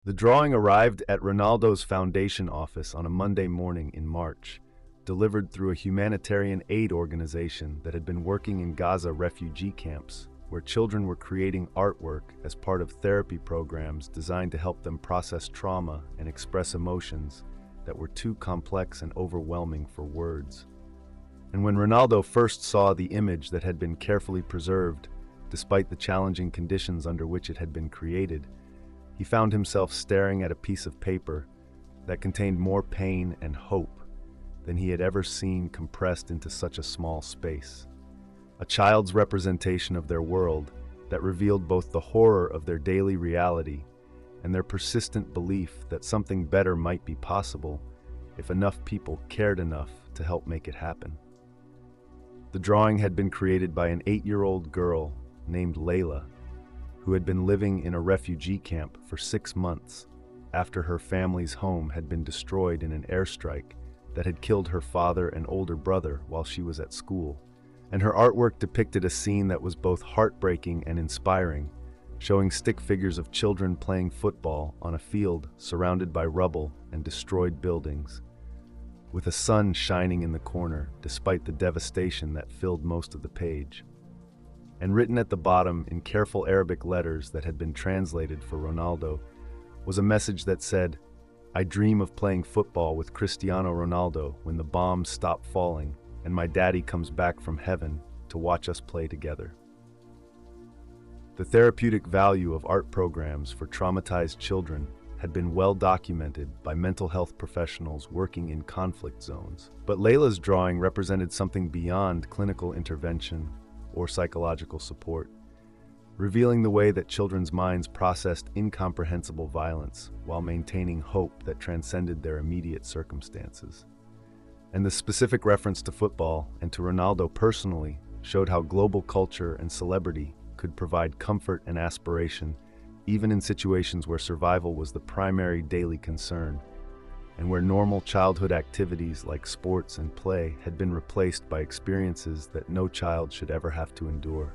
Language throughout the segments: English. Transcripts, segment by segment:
The drawing arrived at Ronaldo's foundation office on a Monday morning in March, delivered through a humanitarian aid organization that had been working in Gaza refugee camps, where children were creating artwork as part of therapy programs designed to help them process trauma and express emotions that were too complex and overwhelming for words. And when Ronaldo first saw the image that had been carefully preserved, despite the challenging conditions under which it had been created, he found himself staring at a piece of paper that contained more pain and hope than he had ever seen compressed into such a small space. A child's representation of their world that revealed both the horror of their daily reality and their persistent belief that something better might be possible if enough people cared enough to help make it happen. The drawing had been created by an 8-year-old girl named Layla, who had been living in a refugee camp for 6 months after her family's home had been destroyed in an airstrike that had killed her father and older brother while she was at school. And her artwork depicted a scene that was both heartbreaking and inspiring, showing stick figures of children playing football on a field surrounded by rubble and destroyed buildings, with a sun shining in the corner despite the devastation that filled most of the page. And written at the bottom in careful Arabic letters that had been translated for Ronaldo was a message that said, "I dream of playing football with Cristiano Ronaldo when the bombs stop falling and my daddy comes back from heaven to watch us play together." The therapeutic value of art programs for traumatized children had been well documented by mental health professionals working in conflict zones. But Layla's drawing represented something beyond clinical intervention or psychological support, revealing the way that children's minds processed incomprehensible violence while maintaining hope that transcended their immediate circumstances. And the specific reference to football and to Ronaldo personally showed how global culture and celebrity could provide comfort and aspiration even in situations where survival was the primary daily concern, and where normal childhood activities like sports and play had been replaced by experiences that no child should ever have to endure.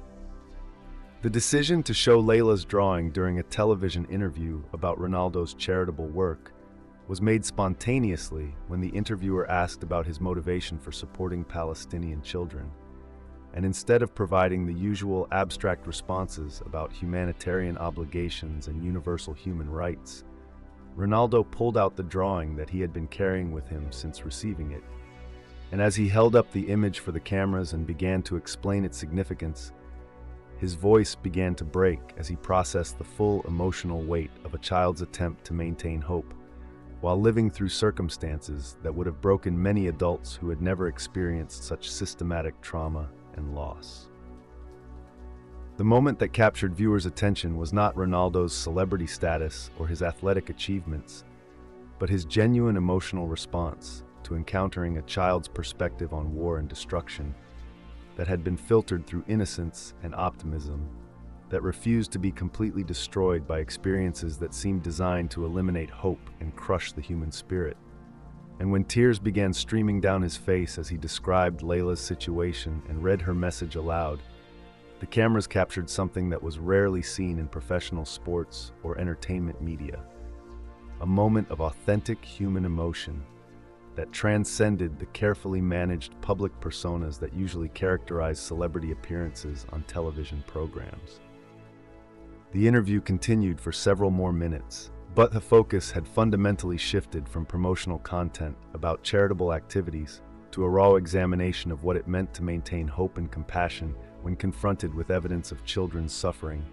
The decision to show Layla's drawing during a television interview about Ronaldo's charitable work was made spontaneously when the interviewer asked about his motivation for supporting Palestinian children. And instead of providing the usual abstract responses about humanitarian obligations and universal human rights, Ronaldo pulled out the drawing that he had been carrying with him since receiving it. And as he held up the image for the cameras and began to explain its significance, his voice began to break as he processed the full emotional weight of a child's attempt to maintain hope, while living through circumstances that would have broken many adults who had never experienced such systematic trauma and loss. The moment that captured viewers' attention was not Ronaldo's celebrity status or his athletic achievements, but his genuine emotional response to encountering a child's perspective on war and destruction that had been filtered through innocence and optimism, that refused to be completely destroyed by experiences that seemed designed to eliminate hope and crush the human spirit. And when tears began streaming down his face as he described Layla's situation and read her message aloud, the cameras captured something that was rarely seen in professional sports or entertainment media. A moment of authentic human emotion that transcended the carefully managed public personas that usually characterize celebrity appearances on television programs. The interview continued for several more minutes, but the focus had fundamentally shifted from promotional content about charitable activities to a raw examination of what it meant to maintain hope and compassion when confronted with evidence of children's suffering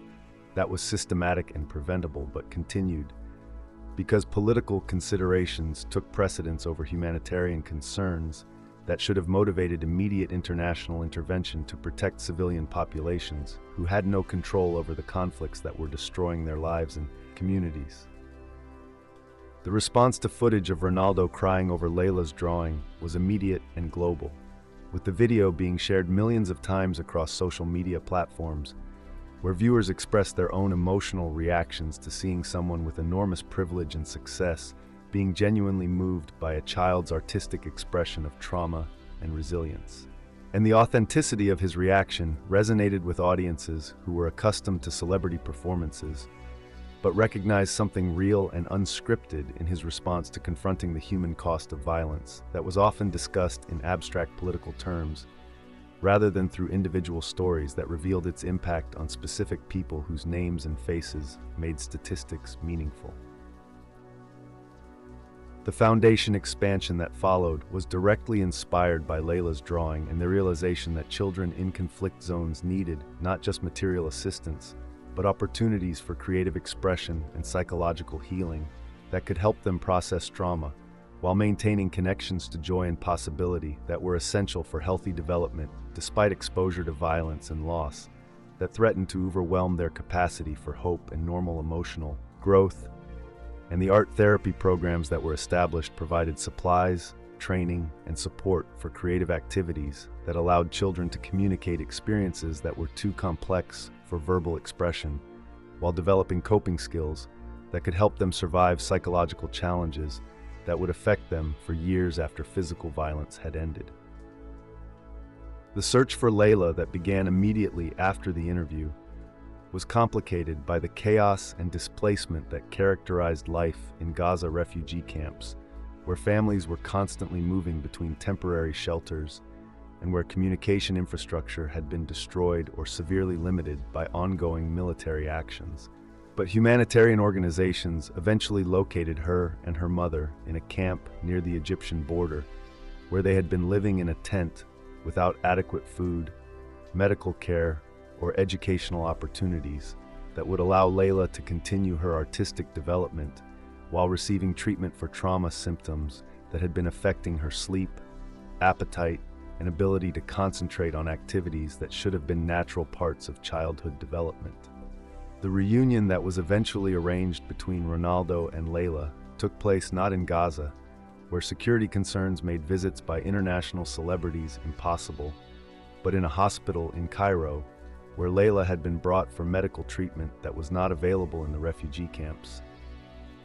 that was systematic and preventable but continued, because political considerations took precedence over humanitarian concerns that should have motivated immediate international intervention to protect civilian populations who had no control over the conflicts that were destroying their lives and communities. The response to footage of Ronaldo crying over Layla's drawing was immediate and global, with the video being shared millions of times across social media platforms, where viewers expressed their own emotional reactions to seeing someone with enormous privilege and success being genuinely moved by a child's artistic expression of trauma and resilience. And the authenticity of his reaction resonated with audiences who were accustomed to celebrity performances, but recognized something real and unscripted in his response to confronting the human cost of violence that was often discussed in abstract political terms, rather than through individual stories that revealed its impact on specific people whose names and faces made statistics meaningful. The foundation expansion that followed was directly inspired by Layla's drawing and the realization that children in conflict zones needed not just material assistance, but opportunities for creative expression and psychological healing that could help them process trauma, while maintaining connections to joy and possibility that were essential for healthy development despite exposure to violence and loss that threatened to overwhelm their capacity for hope and normal emotional growth. And the art therapy programs that were established provided supplies, training, and support for creative activities that allowed children to communicate experiences that were too complex for verbal expression, while developing coping skills that could help them survive psychological challenges that would affect them for years after physical violence had ended. The search for Layla that began immediately after the interview was complicated by the chaos and displacement that characterized life in Gaza refugee camps, where families were constantly moving between temporary shelters and where communication infrastructure had been destroyed or severely limited by ongoing military actions. But humanitarian organizations eventually located her and her mother in a camp near the Egyptian border, where they had been living in a tent without adequate food, medical care, or educational opportunities that would allow Layla to continue her artistic development while receiving treatment for trauma symptoms that had been affecting her sleep, appetite, and ability to concentrate on activities that should have been natural parts of childhood development. The reunion that was eventually arranged between Ronaldo and Layla took place not in Gaza, where security concerns made visits by international celebrities impossible, but in a hospital in Cairo, where Layla had been brought for medical treatment that was not available in the refugee camps.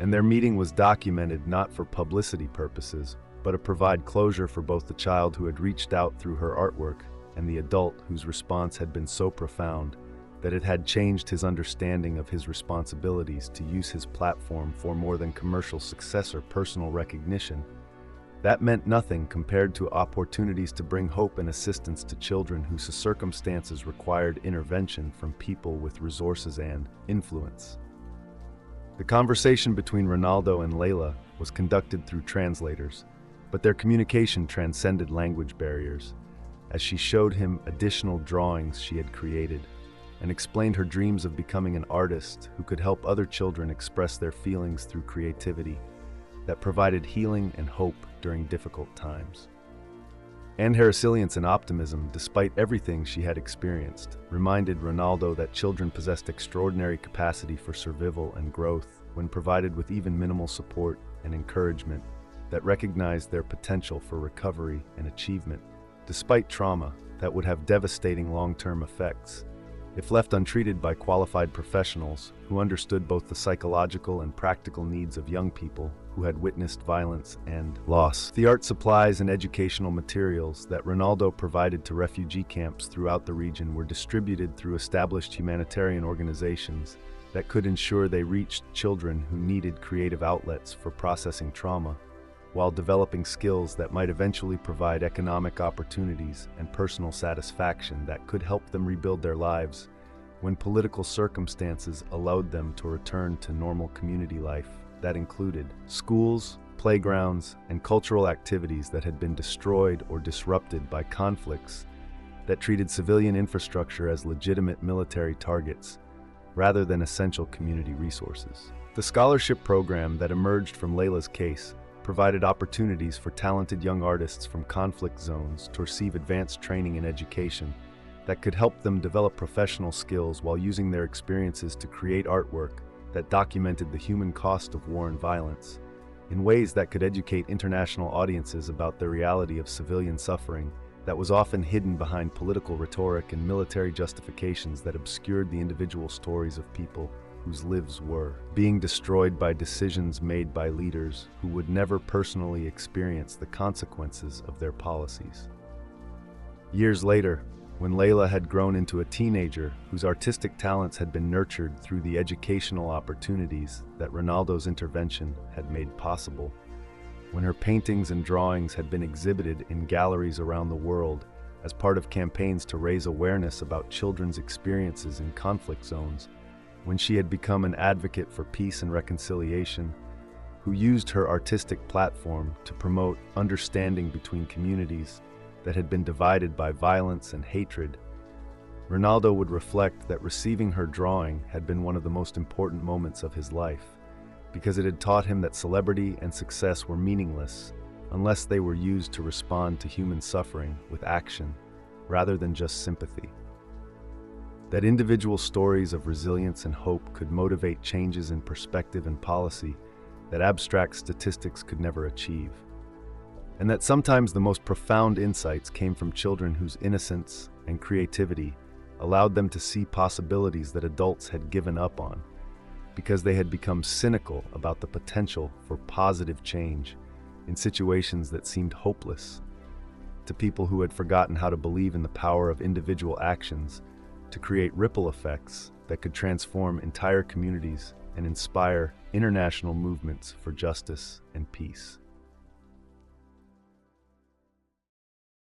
And their meeting was documented not for publicity purposes, but to provide closure for both the child who had reached out through her artwork and the adult whose response had been so profound that it had changed his understanding of his responsibilities to use his platform for more than commercial success or personal recognition. That meant nothing compared to opportunities to bring hope and assistance to children whose circumstances required intervention from people with resources and influence. The conversation between Ronaldo and Layla was conducted through translators, but their communication transcended language barriers, as she showed him additional drawings she had created and explained her dreams of becoming an artist who could help other children express their feelings through creativity that provided healing and hope during difficult times. And her resilience and optimism, despite everything she had experienced, reminded Ronaldo that children possessed extraordinary capacity for survival and growth when provided with even minimal support and encouragement that recognized their potential for recovery and achievement, despite trauma that would have devastating long-term effects if left untreated by qualified professionals who understood both the psychological and practical needs of young people who had witnessed violence and loss. The art supplies and educational materials that Ronaldo provided to refugee camps throughout the region were distributed through established humanitarian organizations that could ensure they reached children who needed creative outlets for processing trauma, while developing skills that might eventually provide economic opportunities and personal satisfaction that could help them rebuild their lives when political circumstances allowed them to return to normal community life that included schools, playgrounds, and cultural activities that had been destroyed or disrupted by conflicts that treated civilian infrastructure as legitimate military targets rather than essential community resources. The scholarship program that emerged from Layla's case provided opportunities for talented young artists from conflict zones to receive advanced training and education that could help them develop professional skills while using their experiences to create artwork that documented the human cost of war and violence in ways that could educate international audiences about the reality of civilian suffering that was often hidden behind political rhetoric and military justifications that obscured the individual stories of people whose lives were being destroyed by decisions made by leaders who would never personally experience the consequences of their policies. Years later, When Layla had grown into a teenager whose artistic talents had been nurtured through the educational opportunities that Ronaldo's intervention had made possible, when her paintings and drawings had been exhibited in galleries around the world as part of campaigns to raise awareness about children's experiences in conflict zones, when she had become an advocate for peace and reconciliation, who used her artistic platform to promote understanding between communities that had been divided by violence and hatred, Ronaldo would reflect that receiving her drawing had been one of the most important moments of his life, because it had taught him that celebrity and success were meaningless unless they were used to respond to human suffering with action rather than just sympathy. That individual stories of resilience and hope could motivate changes in perspective and policy that abstract statistics could never achieve. And that sometimes the most profound insights came from children whose innocence and creativity allowed them to see possibilities that adults had given up on, because they had become cynical about the potential for positive change in situations that seemed hopeless, to people who had forgotten how to believe in the power of individual actions to create ripple effects that could transform entire communities and inspire international movements for justice and peace.